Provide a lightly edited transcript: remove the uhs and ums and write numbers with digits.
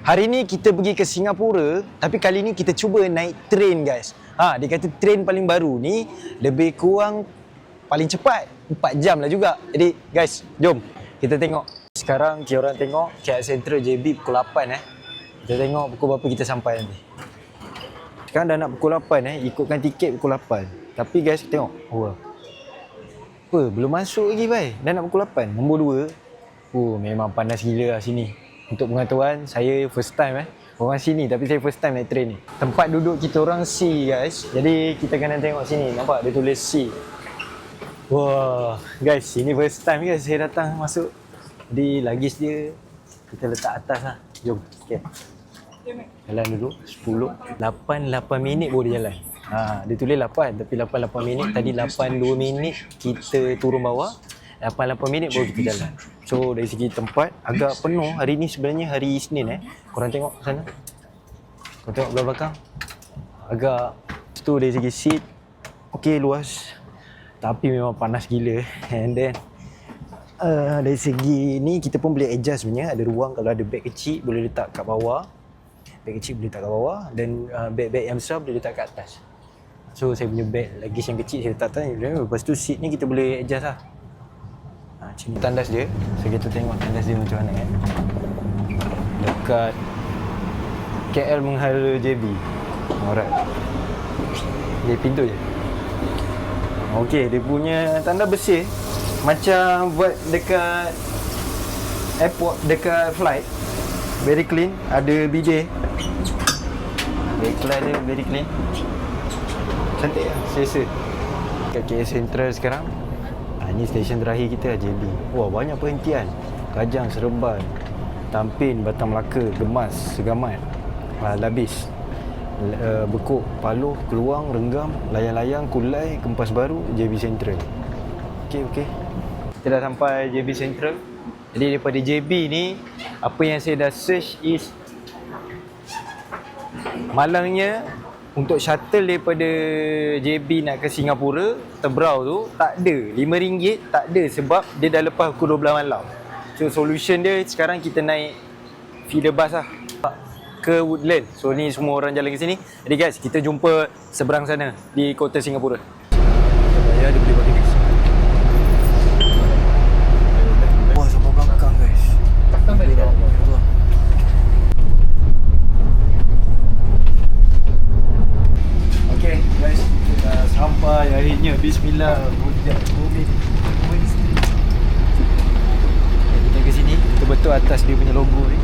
Hari ni kita pergi ke Singapura, tapi kali ni kita cuba naik train guys. Dia kata train paling baru ni lebih kurang paling cepat 4 jam lah juga. Jadi guys, jom kita tengok. Sekarang kita orang tengok KL Sentral JB pukul 8 Kita tengok pukul berapa kita sampai nanti. Sekarang dah nak pukul 8 ikutkan tiket pukul 8. Tapi guys, tengok. Apa? Belum masuk lagi bai. Dah nak pukul 8. Nombor 2. Memang panas gila lah sini. Untuk pengetahuan, saya first time orang sini, tapi saya first time naik train ni. Tempat duduk kita orang C guys. Jadi kita kena tengok sini. Nampak dia tulis C. Wah, guys, ini first time guys saya datang masuk. Jadi luggage dia kita letak atas lah. Jom. Okey. Jalan dulu 10 8 minit baru dia jalan. Dia tulis 8 tapi 8 minit. Tadi 8 2 minit kita turun bawah. 8 minit baru kita jalan. So dari segi tempat agak penuh. Hari ni sebenarnya hari Isnin Korang tengok sana. Korang tengok belah belakang. Agak tu dari segi seat okey, luas. Tapi memang panas gila. And then dari segi ni kita pun boleh adjust sebenarnya. Ada ruang kalau ada beg kecil boleh letak kat bawah. Beg kecil boleh letak kat bawah. Dan beg-beg yang besar boleh letak kat atas. So saya punya beg luggage yang kecil saya letak atas. Lepas tu seat ni kita boleh adjust lah. Macam ni tandas dia. So kita tengok tandas dia macam mana dekat KL menghala JB. Alright. Dia pintu je. Okey, dia punya tanda bersih macam buat dekat airport, dekat flight. Very clean, ada bidet. Backlight dia very clean. Cantik lah, selesa. Kat KL Sentral sekarang. Ini stesen terakhir kita JB. Wah, banyak perhentian. Kajang, Seremban, Tampin, Batang Melaka, Gemas, Segamat, Labis, Bekuk, Paloh, Keluang, Renggam, Layang-Layang, Kulai, Kempas Baru, JB Sentral. Okey. Kita dah sampai JB Sentral. Jadi daripada JB ni, apa yang saya dah search is malangnya untuk shuttle daripada JB nak ke Singapura, Tebrau tu tak ada. RM5 tak ada sebab dia dah lepas pukul 12 malam. So solution dia sekarang kita naik feeder bus lah ke Woodland. So ni semua orang jalan ke sini. Jadi guys, kita jumpa seberang sana di kota Singapura. Saya ada beli bagi guys. Wah, sampai belakang guys. Sampai dah. Okay guys, kita dah sampai akhirnya. Bismillah. Kita ke sini, betul-betul atas dia punya logo ni.